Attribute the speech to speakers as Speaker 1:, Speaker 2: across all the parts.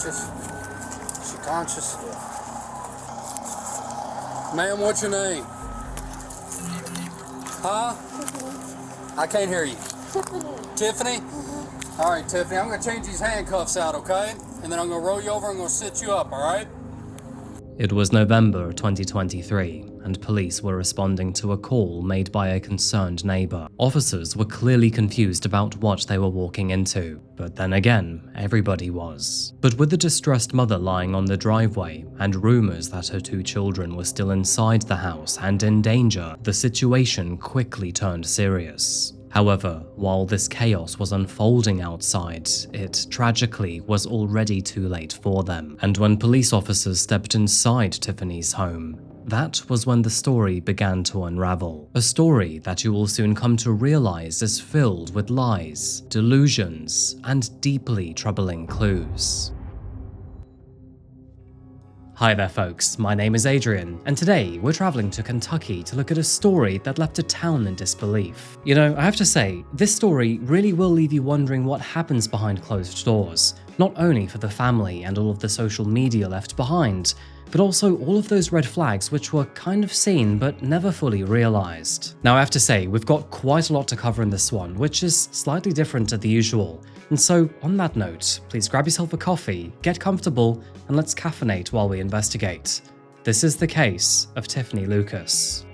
Speaker 1: conscious? Is she conscious? Yeah. Ma'am, what's your name? Huh? Tiffany. I can't hear you. Tiffany? Mm-hmm. All right, Tiffany, I'm going to change these handcuffs out, okay? And then I'm going to roll you over and I'm going to sit you up, all right?
Speaker 2: It was November 2023, and police were responding to a call made by a concerned neighbor. Officers were clearly confused about what they were walking into, but then again, everybody was. But with the distressed mother lying on the driveway, and rumors that her 2 children were still inside the house and in danger, the situation quickly turned serious. However, while this chaos was unfolding outside, it tragically was already too late for them. And when police officers stepped inside Tiffany's home, that was when the story began to unravel. A story that you will soon come to realize is filled with lies, delusions, and deeply troubling clues. Hi there folks, my name is Adrian, and today we're traveling to Kentucky to look at a story that left a town in disbelief. You know, I have to say, this story really will leave you wondering what happens behind closed doors, not only for the family and all of the social media left behind, but also all of those red flags which were kind of seen but never fully realized. Now I have to say, we've got quite a lot to cover in this one, which is slightly different to the usual. And so, on that note, please grab yourself a coffee, get comfortable, and let's caffeinate while we investigate. This is the case of Tiffanie Lucas.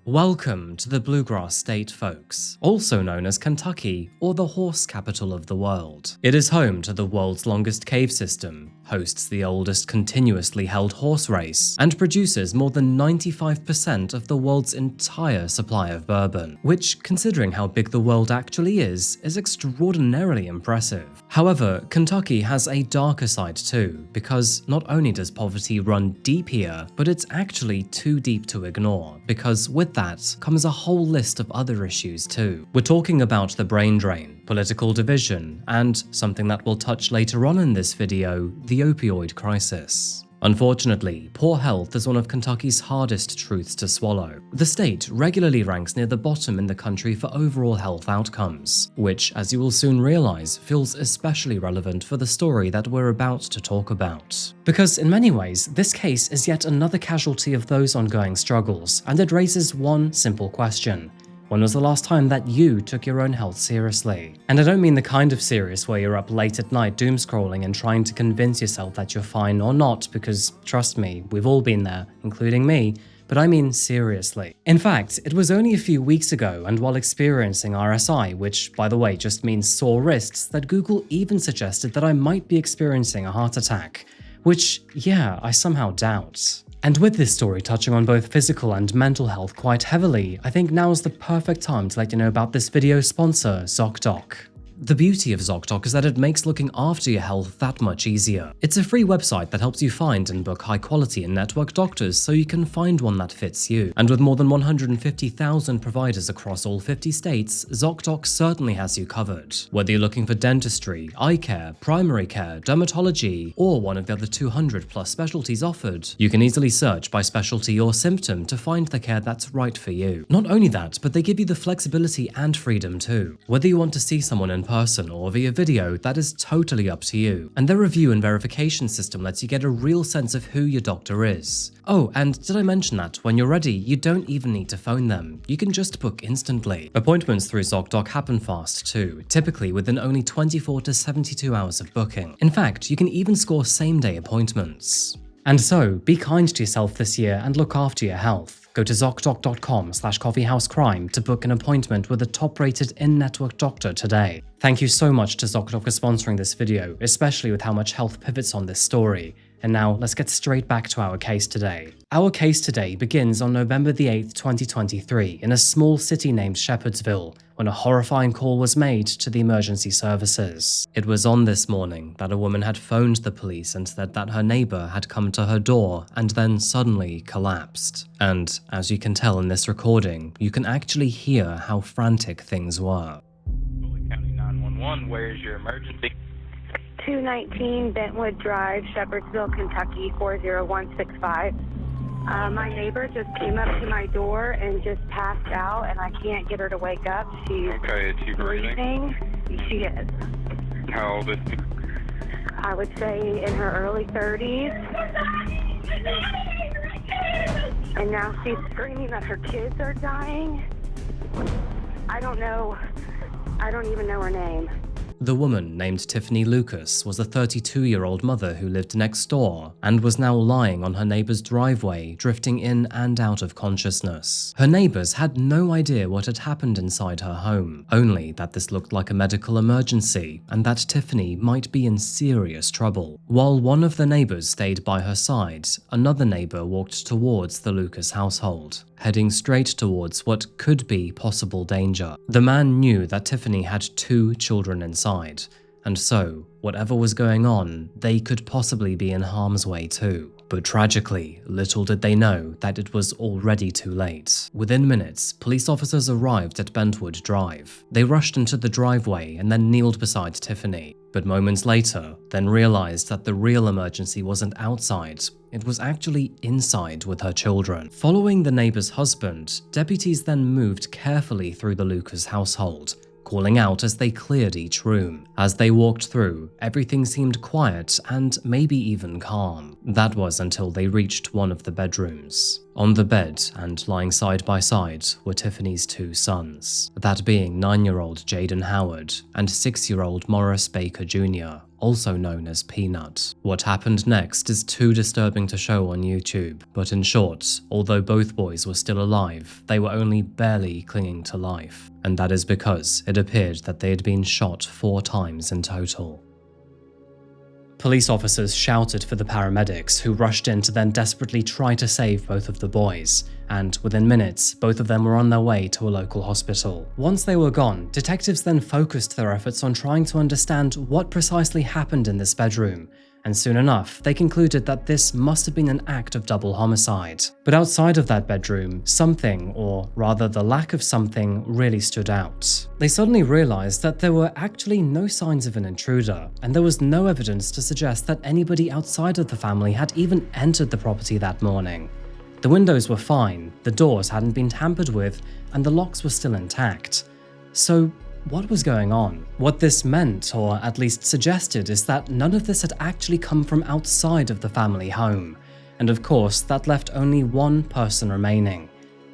Speaker 2: Welcome to the Bluegrass State, folks, also known as Kentucky, or the horse capital of the world. It is home to the world's longest cave system, hosts the oldest continuously held horse race, and produces more than 95% of the world's entire supply of bourbon, which, considering how big the world actually is extraordinarily impressive. However, Kentucky has a darker side too, because not only does poverty run deep here, but it's actually too deep to ignore, because with that comes a whole list of other issues too. We're talking about the brain drain, political division, and something that we'll touch later on in this video, the opioid crisis. Unfortunately, poor health is one of Kentucky's hardest truths to swallow. The state regularly ranks near the bottom in the country for overall health outcomes, which, as you will soon realize, feels especially relevant for the story that we're about to talk about. Because in many ways, this case is yet another casualty of those ongoing struggles, and it raises one simple question. When was the last time that you took your own health seriously? And I don't mean the kind of serious where you're up late at night doom scrolling and trying to convince yourself that you're fine or not, because trust me, we've all been there, including me, but I mean seriously. In fact, it was only a few weeks ago, and while experiencing RSI, which by the way just means sore wrists, that Google even suggested that I might be experiencing a heart attack, which, yeah, I somehow doubt. And with this story touching on both physical and mental health quite heavily, I think now is the perfect time to let you know about this video's sponsor, ZocDoc. The beauty of ZocDoc is that it makes looking after your health that much easier. It's a free website that helps you find and book high-quality and network doctors so you can find one that fits you. And with more than 150,000 providers across all 50 states, ZocDoc certainly has you covered. Whether you're looking for dentistry, eye care, primary care, dermatology, or one of the other 200 plus specialties offered, you can easily search by specialty or symptom to find the care that's right for you. Not only that, but they give you the flexibility and freedom too. Whether you want to see someone in person or via video, that is totally up to you. And their review and verification system lets you get a real sense of who your doctor is. Oh, and did I mention that when you're ready, you don't even need to phone them. You can just book instantly. Appointments through ZocDoc happen fast too, typically within only 24 to 72 hours of booking. In fact, you can even score same-day appointments. And so, be kind to yourself this year and look after your health. Go to ZocDoc.com/coffeehousecrime to book an appointment with a top-rated in-network doctor today. Thank you so much to ZocDoc for sponsoring this video, especially with how much health pivots on this story. And now, let's get straight back to our case today. Our case today begins on November the 8th, 2023, in a small city named Shepherdsville, when a horrifying call was made to the emergency services. It was on this morning that a woman had phoned the police and said that her neighbor had come to her door and then suddenly collapsed. And as you can tell in this recording, you can actually hear how frantic things were.
Speaker 3: County 911, where's your emergency?
Speaker 4: 219 Bentwood Drive, Shepherdsville, Kentucky, 40165. My neighbor just came up to my door and just passed out, and I can't get her to wake up. She's
Speaker 3: Okay, is she breathing?
Speaker 4: She is.
Speaker 3: How old is she?
Speaker 4: I would say in her early 30s. And now she's screaming that her kids are dying. I don't even know her name.
Speaker 2: The woman, named Tiffanie Lucas, was a 32-year-old mother who lived next door and was now lying on her neighbor's driveway, drifting in and out of consciousness. Her neighbors had no idea what had happened inside her home, only that this looked like a medical emergency and that Tiffanie might be in serious trouble. While one of the neighbors stayed by her side, another neighbor walked towards the Lucas household, heading straight towards what could be possible danger. The man knew that Tiffanie had 2 children inside, and so, whatever was going on, they could possibly be in harm's way too. But tragically, little did they know that it was already too late. Within minutes, police officers arrived at Bentwood Drive. They rushed into the driveway and then kneeled beside Tiffanie, but moments later, then realized that the real emergency wasn't outside. It was actually inside with her children. Following the neighbor's husband, deputies then moved carefully through the Lucas household, calling out as they cleared each room. As they walked through, everything seemed quiet and maybe even calm. That was until they reached one of the bedrooms. On the bed and lying side by side were Tiffany's 2 sons, that being 9-year-old Jaden Howard and 6-year-old Morris Baker Jr., also known as Peanut. What happened next is too disturbing to show on YouTube, but in short, although both boys were still alive, they were only barely clinging to life, and that is because it appeared that they had been shot 4 times in total. Police officers shouted for the paramedics, who rushed in to then desperately try to save both of the boys, and within minutes, both of them were on their way to a local hospital. Once they were gone, detectives then focused their efforts on trying to understand what precisely happened in this bedroom, and soon enough, they concluded that this must have been an act of double homicide. But outside of that bedroom, something, or rather the lack of something, really stood out. They suddenly realized that there were actually no signs of an intruder, and there was no evidence to suggest that anybody outside of the family had even entered the property that morning. The windows were fine, the doors hadn't been tampered with, and the locks were still intact. So, what was going on? What this meant, or at least suggested, is that none of this had actually come from outside of the family home. And of course, that left only one person remaining: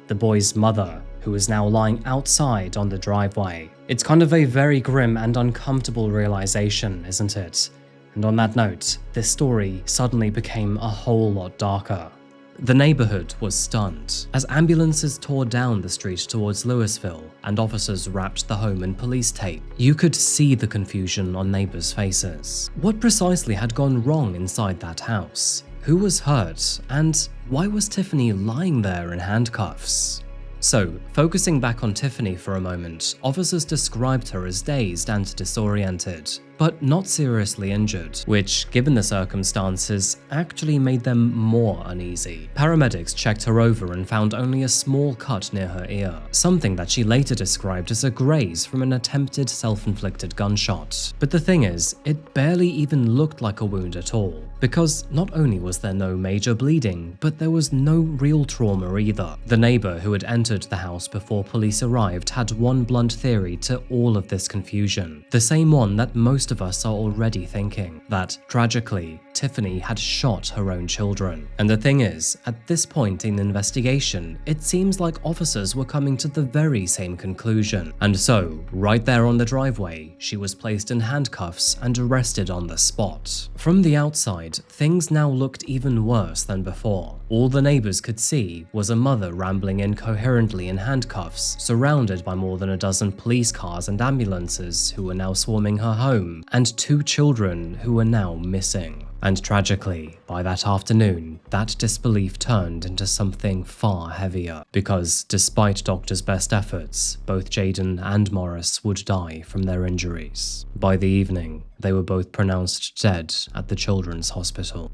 Speaker 2: the boy's mother, who was now lying outside on the driveway. It's kind of a very grim and uncomfortable realization, isn't it? And on that note, this story suddenly became a whole lot darker. The neighborhood was stunned as ambulances tore down the street towards Louisville and officers wrapped the home in police tape. You could see the confusion on neighbors' faces. What precisely had gone wrong inside that house? Who was hurt? And why was Tiffanie lying there in handcuffs? So, focusing back on Tiffanie for a moment, officers described her as dazed and disoriented, but not seriously injured, which, given the circumstances, actually made them more uneasy. Paramedics checked her over and found only a small cut near her ear, something that she later described as a graze from an attempted self-inflicted gunshot. But the thing is, it barely even looked like a wound at all, because not only was there no major bleeding, but there was no real trauma either. The neighbor who had entered the house before police arrived had one blunt theory to all of this confusion, the same one that most of us are already thinking, that tragically, Tiffanie had shot her own children. And the thing is, at this point in the investigation, it seems like officers were coming to the very same conclusion. And so, right there on the driveway, she was placed in handcuffs and arrested on the spot. From the outside, things now looked even worse than before. All the neighbors could see was a mother rambling incoherently in handcuffs, surrounded by more than a dozen police cars and ambulances who were now swarming her home, and 2 children who were now missing. And tragically, by that afternoon, that disbelief turned into something far heavier, because despite doctors' best efforts, both Jaden and Morris would die from their injuries. By the evening, they were both pronounced dead at the children's hospital.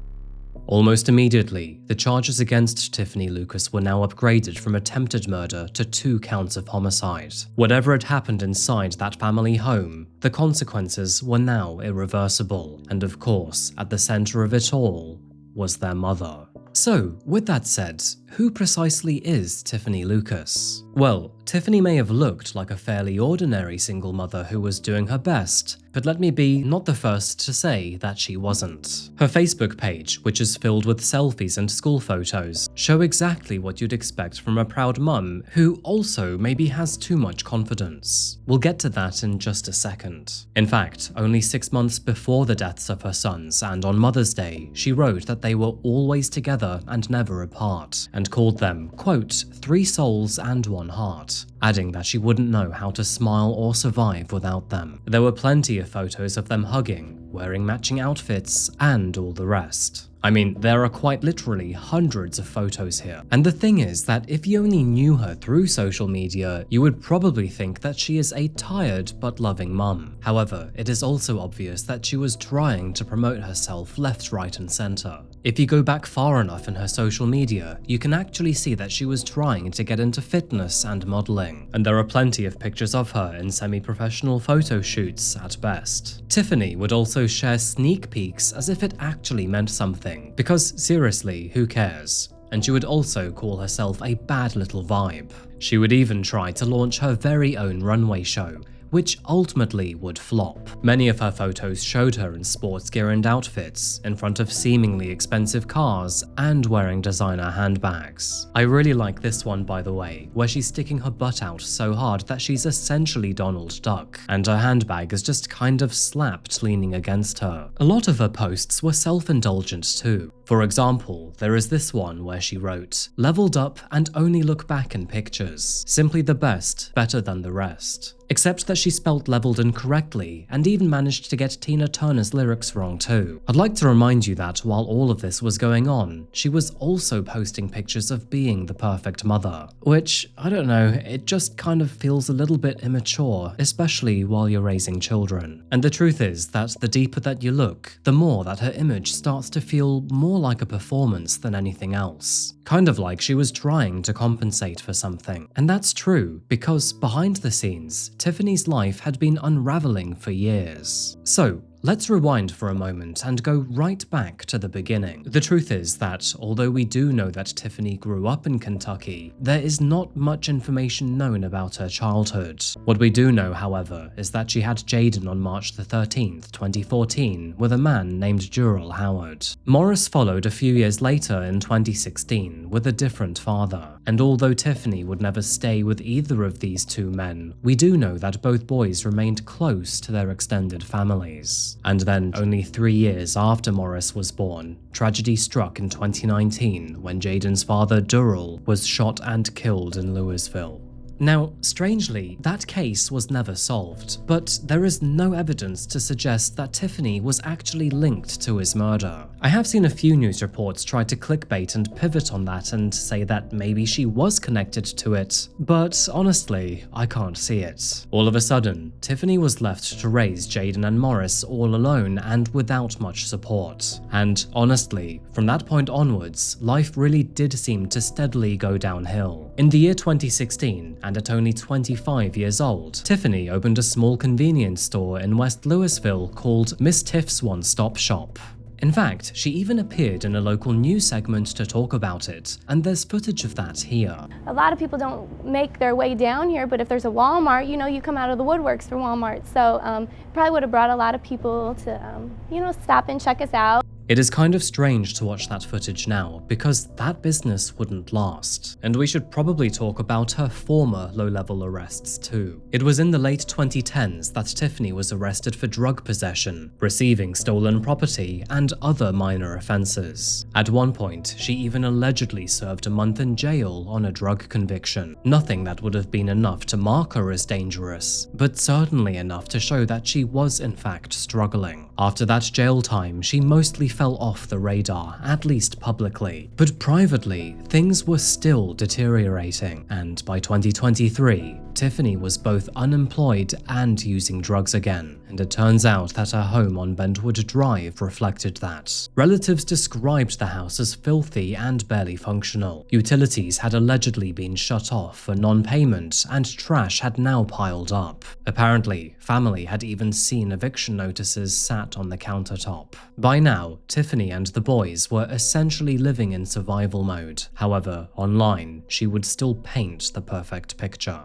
Speaker 2: Almost immediately, the charges against Tiffanie Lucas were now upgraded from attempted murder to 2 counts of homicide. Whatever had happened inside that family home, the consequences were now irreversible, and of course, at the center of it all was their mother. So, with that said, who precisely is Tiffanie Lucas? Well, Tiffanie may have looked like a fairly ordinary single mother who was doing her best, but let me be not the first to say that she wasn't. Her Facebook page, which is filled with selfies and school photos, show exactly what you'd expect from a proud mum who also maybe has too much confidence. We'll get to that in just a second. In fact, only 6 months before the deaths of her sons and on Mother's Day, she wrote that they were always together and never apart, and called them, quote, 3 souls and 1 heart, adding that she wouldn't know how to smile or survive without them. There were plenty of photos of them hugging, wearing matching outfits, and all the rest. I mean, there are quite literally hundreds of photos here. And the thing is that if you only knew her through social media, you would probably think that she is a tired but loving mum. However, it is also obvious that she was trying to promote herself left, right, and center. If you go back far enough in her social media, you can actually see that she was trying to get into fitness and modeling, and there are plenty of pictures of her in semi-professional photo shoots at best. Tiffanie would also share sneak peeks as if it actually meant something, because seriously, who cares? And she would also call herself a bad little vibe. She would even try to launch her very own runway show, which ultimately would flop. Many of her photos showed her in sports gear and outfits, in front of seemingly expensive cars, and wearing designer handbags. I really like this one, by the way, where she's sticking her butt out so hard that she's essentially Donald Duck, and her handbag is just kind of slapped leaning against her. A lot of her posts were self-indulgent too. For example, there is this one where she wrote, "Leveled up and only look back in pictures. Simply the best, better than the rest." Except that she spelt leveled incorrectly, and even managed to get Tina Turner's lyrics wrong too. I'd like to remind you that while all of this was going on, she was also posting pictures of being the perfect mother. Which, I don't know, it just kind of feels a little bit immature, especially while you're raising children. And the truth is that the deeper that you look, the more that her image starts to feel more like a performance than anything else. Kind of like she was trying to compensate for something. And that's true, because behind the scenes, Tiffany's life had been unraveling for years. So, let's rewind for a moment and go right back to the beginning. The truth is that, although we do know that Tiffanie grew up in Kentucky, there is not much information known about her childhood. What we do know, however, is that she had Jaden on March the 13th, 2014, with a man named Jurel Howard. Morris followed a few years later in 2016 with a different father, and although Tiffanie would never stay with either of these two men, we do know that both boys remained close to their extended families. And then, only 3 years after Morris was born, tragedy struck in 2019 when Jaden's father, Durrell, was shot and killed in Louisville. Now, strangely, that case was never solved, but there is no evidence to suggest that Tiffanie was actually linked to his murder. I have seen a few news reports try to clickbait and pivot on that and say that maybe she was connected to it, but honestly, I can't see it. All of a sudden, Tiffanie was left to raise Jaden and Morris all alone and without much support. And honestly, from that point onwards, life really did seem to steadily go downhill. In the year 2016, and at only 25 years old, Tiffanie opened a small convenience store in West Louisville called Miss Tiff's One Stop Shop. In fact, she even appeared in a local news segment to talk about it, and there's footage of that here.
Speaker 5: A lot of people don't make their way down here, but if there's a Walmart, you come out of the woodworks for Walmart. So probably would have brought a lot of people to, stop and check us out.
Speaker 2: It is kind of strange to watch that footage now, because that business wouldn't last. And we should probably talk about her former low-level arrests too. It was in the late 2010s that Tiffanie was arrested for drug possession, receiving stolen property, and other minor offenses. At one point, she even allegedly served a month in jail on a drug conviction. Nothing that would have been enough to mark her as dangerous, but certainly enough to show that she was in fact struggling. After that jail time, she mostly fell off the radar, at least publicly. But privately, things were still deteriorating, and by 2023, Tiffanie was both unemployed and using drugs again, and it turns out that her home on Bentwood Drive reflected that. Relatives described the house as filthy and barely functional. Utilities had allegedly been shut off for non-payment, and trash had now piled up. Apparently, family had even seen eviction notices sat on the countertop. By now, Tiffanie and the boys were essentially living in survival mode. However, online, she would still paint the perfect picture.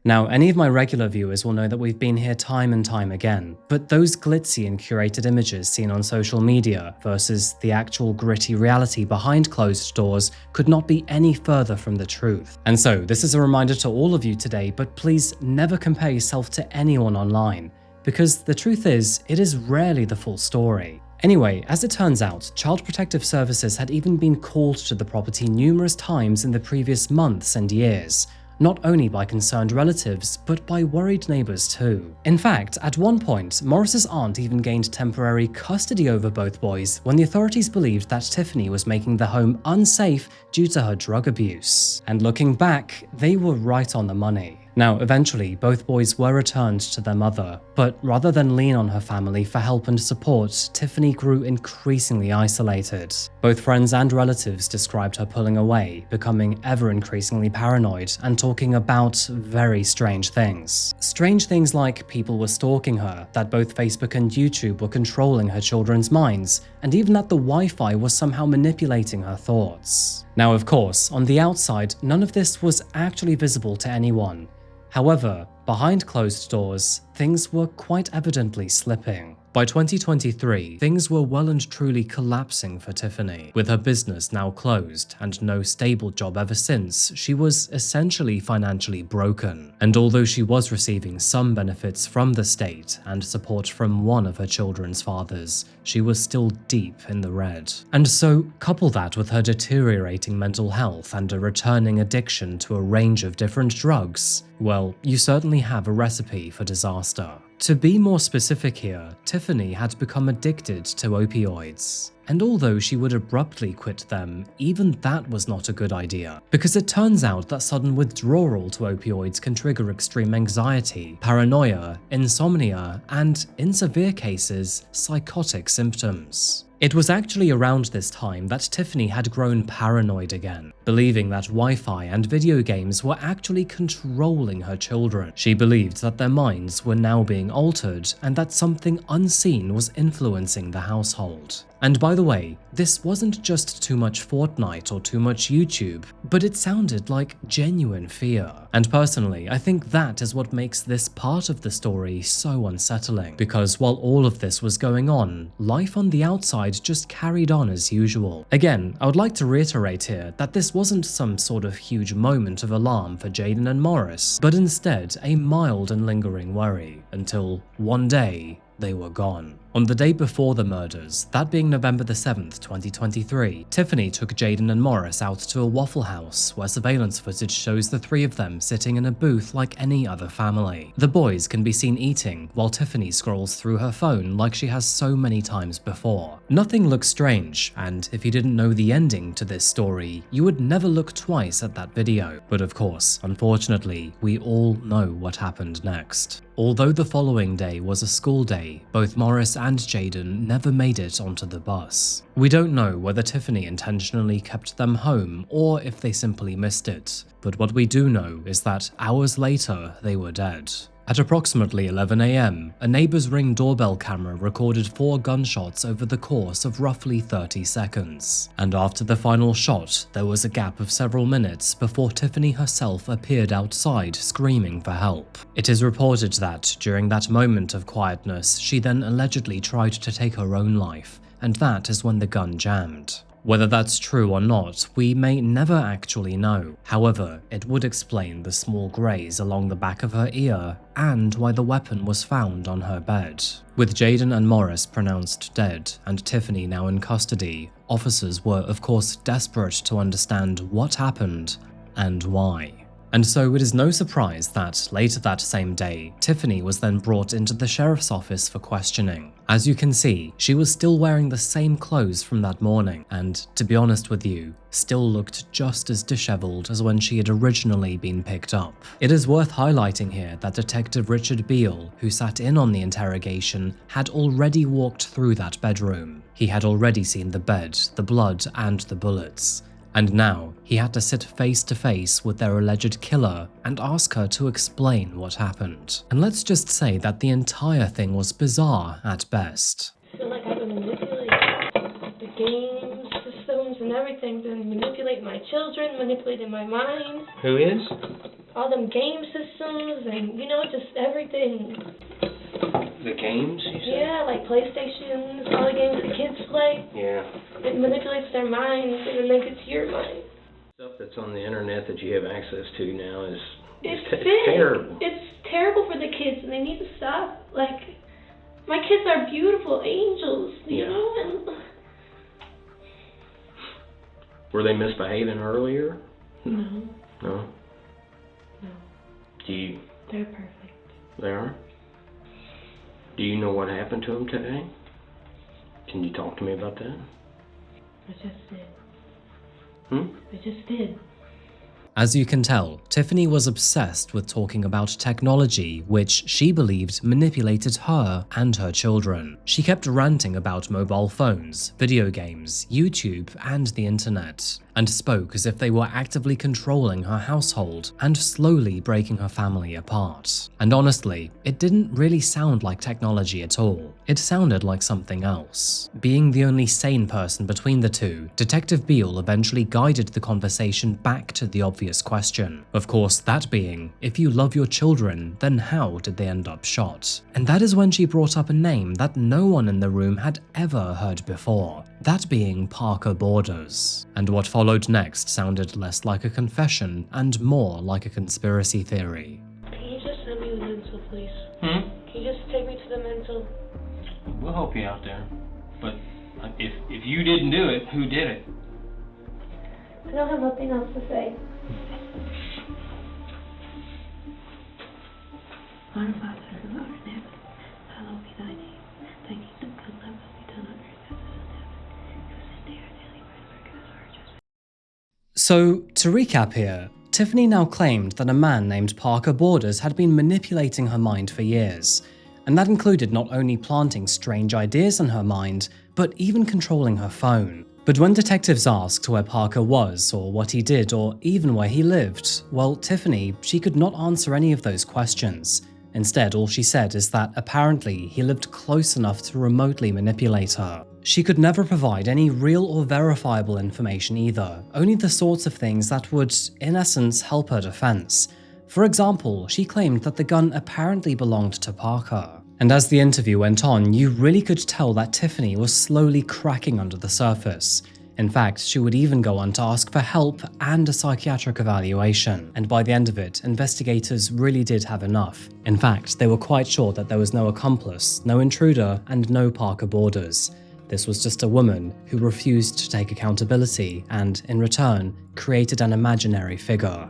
Speaker 2: Now, any of my regular viewers will know that we've been here time and time again, but those glitzy and curated images seen on social media versus the actual gritty reality behind closed doors could not be any further from the truth. And so, this is a reminder to all of you today, but please never compare yourself to anyone online, because the truth is, it is rarely the full story. Anyway, as it turns out, Child Protective Services had even been called to the property numerous times in the previous months and years, not only by concerned relatives, but by worried neighbors too. In fact, at one point, Morris's aunt even gained temporary custody over both boys when the authorities believed that Tiffanie was making the home unsafe due to her drug abuse. And looking back, they were right on the money. Now, eventually, both boys were returned to their mother, but rather than lean on her family for help and support, Tiffanie grew increasingly isolated. Both friends and relatives described her pulling away, becoming ever increasingly paranoid, and talking about very strange things. Strange things like people were stalking her, that both Facebook and YouTube were controlling her children's minds, and even that the Wi-Fi was somehow manipulating her thoughts. Now, of course, on the outside, none of this was actually visible to anyone. However, behind closed doors, things were quite evidently slipping. By 2023, things were well and truly collapsing for Tiffanie. With her business now closed and no stable job ever since, she was essentially financially broken. And although she was receiving some benefits from the state and support from one of her children's fathers, she was still deep in the red. And so, couple that with her deteriorating mental health and a returning addiction to a range of different drugs, well, you certainly have a recipe for disaster. To be more specific here, Tiffanie had become addicted to opioids. And although she would abruptly quit them, even that was not a good idea, because it turns out that sudden withdrawal to opioids can trigger extreme anxiety, paranoia, insomnia, and, in severe cases, psychotic symptoms. It was actually around this time that Tiffanie had grown paranoid again, believing that Wi-Fi and video games were actually controlling her children. She believed that their minds were now being altered and that something unseen was influencing the household. And by the way, this wasn't just too much Fortnite or too much YouTube, but it sounded like genuine fear. And personally, I think that is what makes this part of the story so unsettling, because while all of this was going on, life on the outside just carried on as usual. Again, I would like to reiterate here that this wasn't some sort of huge moment of alarm for Jaden and Morris, but instead a mild and lingering worry, until one day, they were gone. On the day before the murders, that being November the 7th, 2023, Tiffanie took Jaden and Morris out to a Waffle House, where surveillance footage shows the three of them sitting in a booth like any other family. The boys can be seen eating, while Tiffanie scrolls through her phone like she has so many times before. Nothing looks strange, and if you didn't know the ending to this story, you would never look twice at that video. But of course, unfortunately, we all know what happened next. Although the following day was a school day, both Morris and Jaden never made it onto the bus. We don't know whether Tiffanie intentionally kept them home or if they simply missed it, but what we do know is that hours later they were dead. At approximately 11 AM, a neighbor's Ring doorbell camera recorded 4 gunshots over the course of roughly 30 seconds. And after the final shot, there was a gap of several minutes before Tiffanie herself appeared outside screaming for help. It is reported that, during that moment of quietness, she then allegedly tried to take her own life, and that is when the gun jammed. Whether that's true or not, we may never actually know. However, it would explain the small graze along the back of her ear and why the weapon was found on her bed. With Jaden and Morris pronounced dead and Tiffanie now in custody, officers were of course desperate to understand what happened and why. And so it is no surprise that, later that same day, Tiffanie was then brought into the sheriff's office for questioning. As you can see, she was still wearing the same clothes from that morning, and, to be honest with you, still looked just as disheveled as when she had originally been picked up. It is worth highlighting here that Detective Richard Beale, who sat in on the interrogation, had already walked through that bedroom. He had already seen the bed, the blood, and the bullets. And now he had to sit face to face with their alleged killer and ask her to explain what happened. And let's just say that the entire thing was bizarre at best.
Speaker 6: I feel like I've been manipulating the game systems and everything, been manipulating my children, manipulating my mind.
Speaker 7: Who is?
Speaker 6: All them game systems and, just everything.
Speaker 7: The games, you said?
Speaker 6: Yeah, like PlayStations, all the games the kids play.
Speaker 7: Yeah.
Speaker 6: It manipulates their minds and then they get to your mind.
Speaker 7: Stuff that's on the internet that you have access to now is
Speaker 6: It's
Speaker 7: terrible.
Speaker 6: It's terrible for the kids and they need to stop. Like, my kids are beautiful angels, you know? And
Speaker 7: were they misbehaving earlier?
Speaker 6: No.
Speaker 7: No?
Speaker 6: No. They're perfect.
Speaker 7: They are? Do you know what happened to them today? Can you talk to me about that?
Speaker 6: I just did.
Speaker 7: Hmm?
Speaker 6: I just did.
Speaker 2: As you can tell, Tiffanie was obsessed with talking about technology which she believed manipulated her and her children. She kept ranting about mobile phones, video games, YouTube, and the internet, and spoke as if they were actively controlling her household and slowly breaking her family apart. And honestly, it didn't really sound like technology at all. It sounded like something else. Being the only sane person between the two, Detective Beale eventually guided the conversation back to the obvious question. Of course, that being, if you love your children, then how did they end up shot? And that is when she brought up a name that no one in the room had ever heard before. That being Parker Borders. And what followed next sounded less like a confession and more like a conspiracy theory.
Speaker 6: Can you just send me the mental, please?
Speaker 7: Hmm?
Speaker 6: Can you just take me to the mental?
Speaker 7: We'll help you out there. But if you didn't do it, who did it?
Speaker 6: I don't have nothing else to say. Our Father who art in heaven, hallowed be thy name. Thy kingdom come, thy will be done on earth as it is in heaven. Give us this day our daily bread, and forgive us our trespasses.
Speaker 2: So, to recap here, Tiffanie now claimed that a man named Parker Borders had been manipulating her mind for years, and that included not only planting strange ideas in her mind, but even controlling her phone. But when detectives asked where Parker was, or what he did, or even where he lived, well, Tiffanie, she could not answer any of those questions. Instead, all she said is that apparently he lived close enough to remotely manipulate her. She could never provide any real or verifiable information either, only the sorts of things that would, in essence, help her defense. For example, she claimed that the gun apparently belonged to Parker. And as the interview went on, you really could tell that Tiffanie was slowly cracking under the surface. In fact, she would even go on to ask for help and a psychiatric evaluation. And by the end of it, investigators really did have enough. In fact, they were quite sure that there was no accomplice, no intruder, and no Parker Borders. This was just a woman who refused to take accountability and, in return, created an imaginary figure.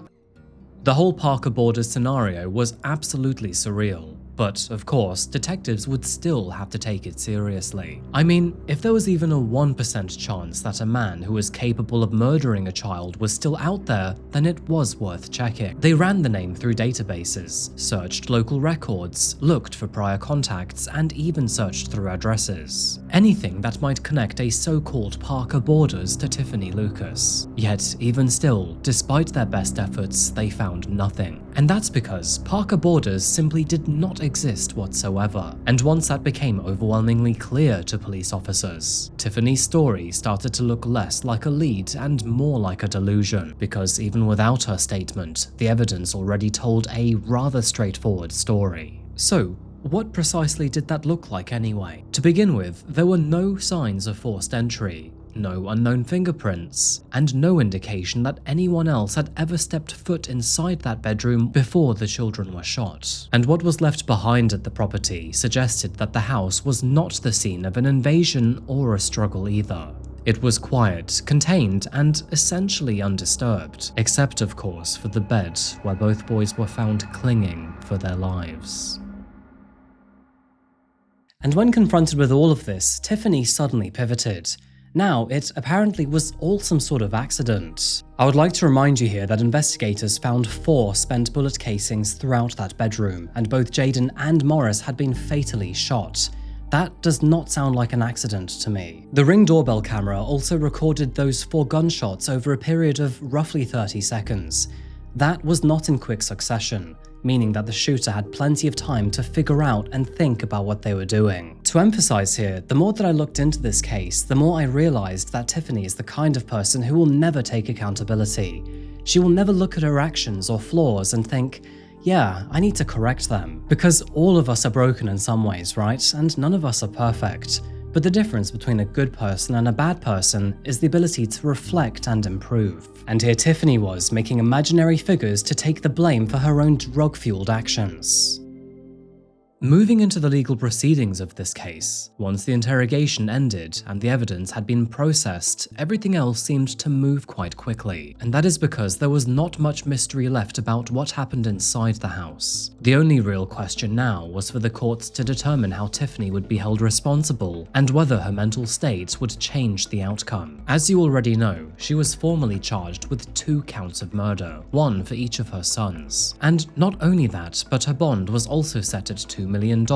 Speaker 2: The whole Parker Borders scenario was absolutely surreal. But, of course, detectives would still have to take it seriously. I mean, if there was even a 1% chance that a man who was capable of murdering a child was still out there, then it was worth checking. They ran the name through databases, searched local records, looked for prior contacts, and even searched through addresses. Anything that might connect a so-called Parker Borders to Tiffanie Lucas. Yet, even still, despite their best efforts, they found nothing. And that's because Parker Borders simply did not exist whatsoever. And once that became overwhelmingly clear to police officers, Tiffany's story started to look less like a lead and more like a delusion, because even without her statement, the evidence already told a rather straightforward story. So, what precisely did that look like anyway? To begin with, there were no signs of forced entry, no unknown fingerprints, and no indication that anyone else had ever stepped foot inside that bedroom before the children were shot. And what was left behind at the property suggested that the house was not the scene of an invasion or a struggle either. It was quiet, contained, and essentially undisturbed, except of course for the bed where both boys were found clinging for their lives. And when confronted with all of this, Tiffanie suddenly pivoted. Now, it apparently was all some sort of accident. I would like to remind you here that investigators found 4 spent bullet casings throughout that bedroom, and both Jaden and Morris had been fatally shot. That does not sound like an accident to me. The Ring doorbell camera also recorded those 4 gunshots over a period of roughly 30 seconds. That was not in quick succession, meaning that the shooter had plenty of time to figure out and think about what they were doing. To emphasize here, the more that I looked into this case, the more I realized that Tiffanie is the kind of person who will never take accountability. She will never look at her actions or flaws and think, yeah, I need to correct them. Because all of us are broken in some ways, right? And none of us are perfect. But the difference between a good person and a bad person is the ability to reflect and improve. And here Tiffanie was, making imaginary figures to take the blame for her own drug-fueled actions. Moving into the legal proceedings of this case, once the interrogation ended and the evidence had been processed, everything else seemed to move quite quickly. And that is because there was not much mystery left about what happened inside the house. The only real question now was for the courts to determine how Tiffanie would be held responsible and whether her mental state would change the outcome. As you already know, she was formally charged with 2 counts of murder, 1 for each of her sons. And not only that, but her bond was also set at $2 million,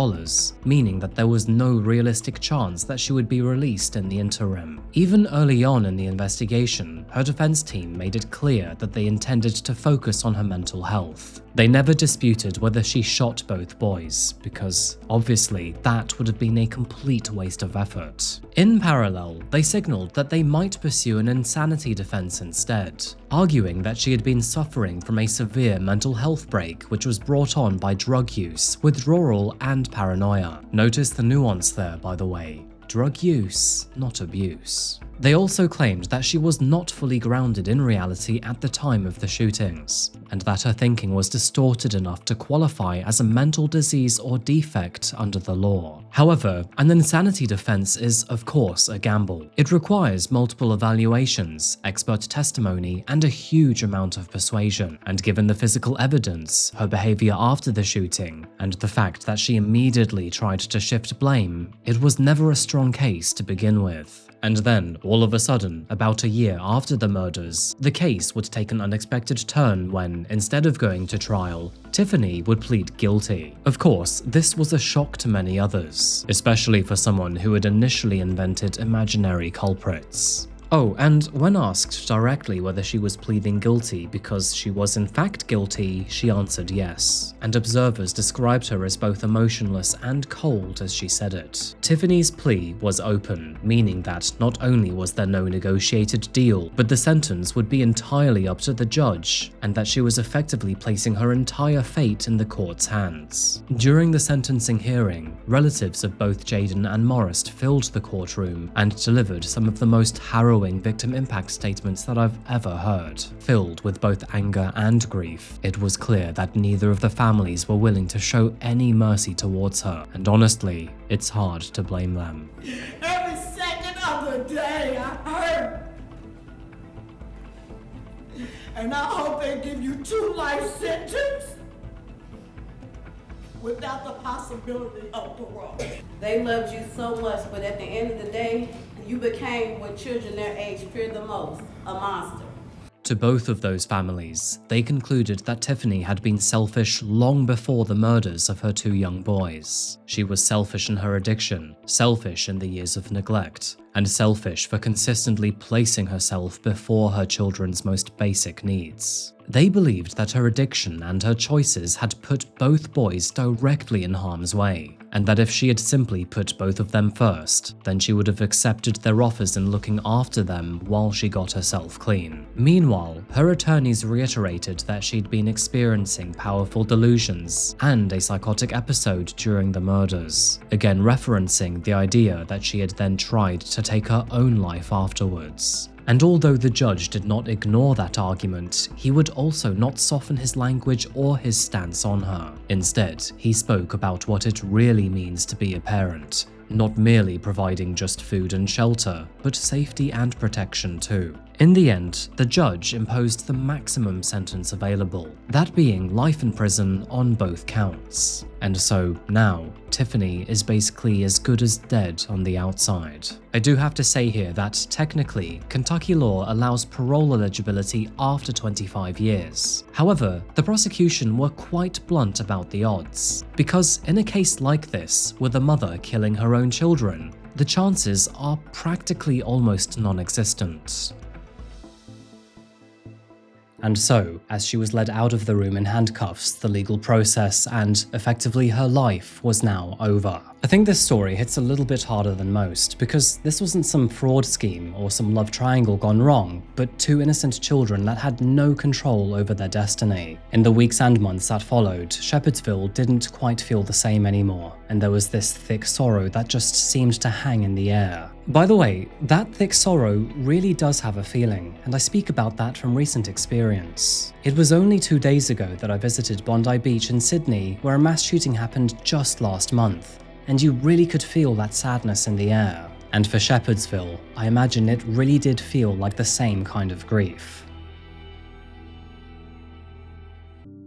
Speaker 2: meaning that there was no realistic chance that she would be released in the interim. Even early on in the investigation, her defense team made it clear that they intended to focus on her mental health. They never disputed whether she shot both boys, because obviously that would have been a complete waste of effort. In parallel, they signaled that they might pursue an insanity defense instead, arguing that she had been suffering from a severe mental health break which was brought on by drug use, withdrawal, and paranoia. Notice the nuance there, by the way. Drug use, not abuse. They also claimed that she was not fully grounded in reality at the time of the shootings, and that her thinking was distorted enough to qualify as a mental disease or defect under the law. However, an insanity defense is, of course, a gamble. It requires multiple evaluations, expert testimony, and a huge amount of persuasion. And given the physical evidence, her behavior after the shooting, and the fact that she immediately tried to shift blame, it was never a strong case to begin with. And then, all of a sudden, about a year after the murders, the case would take an unexpected turn when, instead of going to trial, Tiffanie would plead guilty. Of course, this was a shock to many others, especially for someone who had initially invented imaginary culprits. Oh, and when asked directly whether she was pleading guilty because she was in fact guilty, she answered yes, and observers described her as both emotionless and cold as she said it. Tiffany's plea was open, meaning that not only was there no negotiated deal, but the sentence would be entirely up to the judge, and that she was effectively placing her entire fate in the court's hands. During the sentencing hearing, relatives of both Jaden and Morris filled the courtroom and delivered some of the most harrowing victim impact statements that I've ever heard. Filled with both anger and grief, it was clear that neither of the families were willing to show any mercy towards her, and honestly, it's hard to blame them.
Speaker 8: Every second of the day I hurt. And I hope they give you 2 life sentences without the possibility of parole.
Speaker 9: They loved you so much, but at the end of the day, you became what children their age fear the most, a monster.
Speaker 2: To both of those families, they concluded that Tiffanie had been selfish long before the murders of her 2 young boys. She was selfish in her addiction, selfish in the years of neglect, and selfish for consistently placing herself before her children's most basic needs. They believed that her addiction and her choices had put both boys directly in harm's way, and that if she had simply put both of them first, then she would have accepted their offers in looking after them while she got herself clean. Meanwhile, her attorneys reiterated that she'd been experiencing powerful delusions and a psychotic episode during the murders, again referencing the idea that she had then tried to take her own life afterwards. And although the judge did not ignore that argument, he would also not soften his language or his stance on her. Instead, he spoke about what it really means to be a parent, not merely providing just food and shelter, but safety and protection too. In the end, the judge imposed the maximum sentence available, that being life in prison on both counts. And so now, Tiffanie is basically as good as dead on the outside. I do have to say here that technically, Kentucky law allows parole eligibility after 25 years. However, the prosecution were quite blunt about the odds, because in a case like this, with a mother killing her own children, the chances are practically almost non-existent. And so, as she was led out of the room in handcuffs, the legal process and, effectively, her life was now over. I think this story hits a little bit harder than most, because this wasn't some fraud scheme or some love triangle gone wrong, but two innocent children that had no control over their destiny. In the weeks and months that followed, Shepherdsville didn't quite feel the same anymore, and there was this thick sorrow that just seemed to hang in the air. By the way, that thick sorrow really does have a feeling, and I speak about that from recent experience. It was only 2 days ago that I visited Bondi Beach in Sydney, where a mass shooting happened just last month, and you really could feel that sadness in the air. And for Shepherdsville, I imagine it really did feel like the same kind of grief.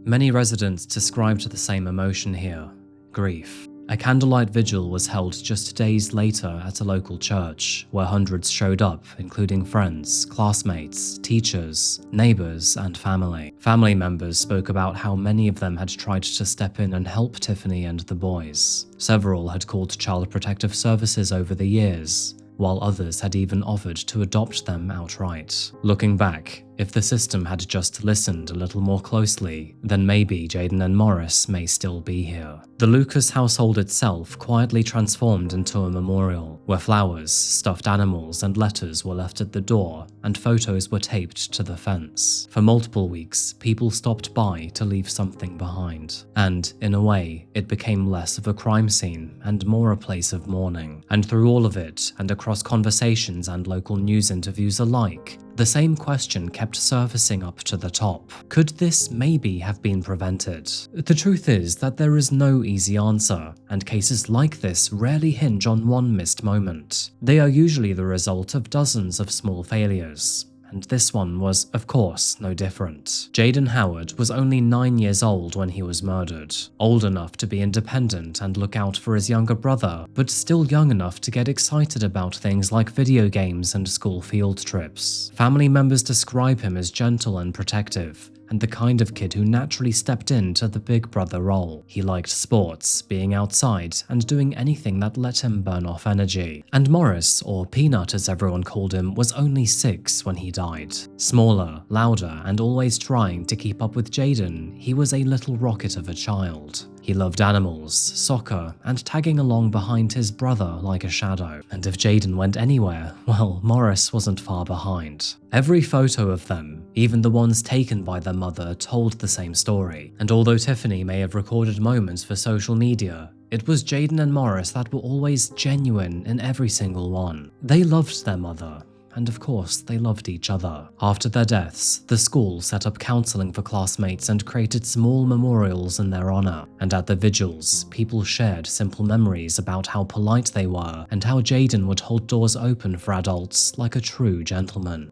Speaker 2: Many residents described the same emotion here: grief. A candlelight vigil was held just days later at a local church, where hundreds showed up, including friends, classmates, teachers, neighbors, and family. Family members spoke about how many of them had tried to step in and help Tiffanie and the boys. Several had called Child Protective Services over the years, while others had even offered to adopt them outright. Looking back, if the system had just listened a little more closely, then maybe Jaden and Morris may still be here. The Lucas household itself quietly transformed into a memorial, where flowers, stuffed animals, and letters were left at the door, and photos were taped to the fence. For multiple weeks, people stopped by to leave something behind. And, in a way, it became less of a crime scene and more a place of mourning. And through all of it, and across conversations and local news interviews alike, the same question kept surfacing up to the top. Could this maybe have been prevented? The truth is that there is no easy answer, and cases like this rarely hinge on one missed moment. They are usually the result of dozens of small failures. And this one was, of course, no different. Jaden Howard was only 9 years old when he was murdered, old enough to be independent and look out for his younger brother, but still young enough to get excited about things like video games and school field trips. Family members describe him as gentle and protective, and the kind of kid who naturally stepped into the big brother role. He liked sports, being outside, and doing anything that let him burn off energy. And Morris, or Peanut as everyone called him, was only 6 when he died. Smaller, louder, and always trying to keep up with Jaden, he was a little rocket of a child. He loved animals, soccer, and tagging along behind his brother like a shadow. And if Jaden went anywhere, well, Morris wasn't far behind. Every photo of them, even the ones taken by their mother, told the same story. And although Tiffanie may have recorded moments for social media, it was Jaden and Morris that were always genuine in every single one. They loved their mother. And of course, they loved each other. After their deaths, the school set up counseling for classmates and created small memorials in their honor. And at the vigils, people shared simple memories about how polite they were and how Jaden would hold doors open for adults like a true gentleman.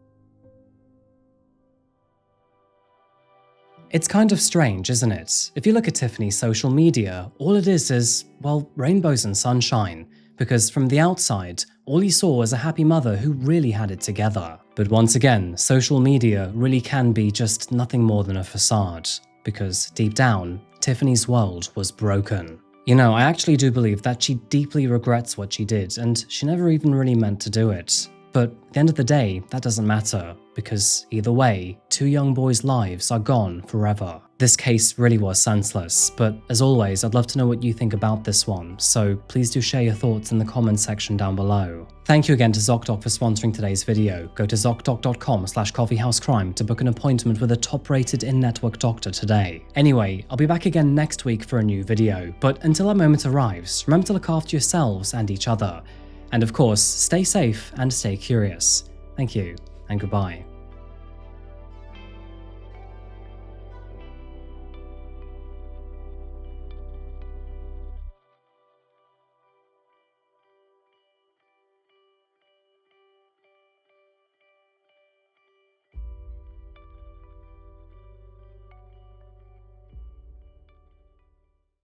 Speaker 2: It's kind of strange, isn't it? If you look at Tiffany's social media, all it is, well, rainbows and sunshine. Because from the outside, all you saw was a happy mother who really had it together. But once again, social media really can be just nothing more than a facade, because deep down, Tiffany's world was broken. You know, I actually do believe that she deeply regrets what she did, and she never even really meant to do it. But at the end of the day, that doesn't matter, because either way, 2 young boys' lives are gone forever. This case really was senseless, but as always, I'd love to know what you think about this one, so please do share your thoughts in the comments section down below. Thank you again to ZocDoc for sponsoring today's video. Go to ZocDoc.com/coffeehousecrime to book an appointment with a top-rated in-network doctor today. Anyway, I'll be back again next week for a new video, but until that moment arrives, remember to look after yourselves and each other. And of course, stay safe and stay curious. Thank you, and goodbye.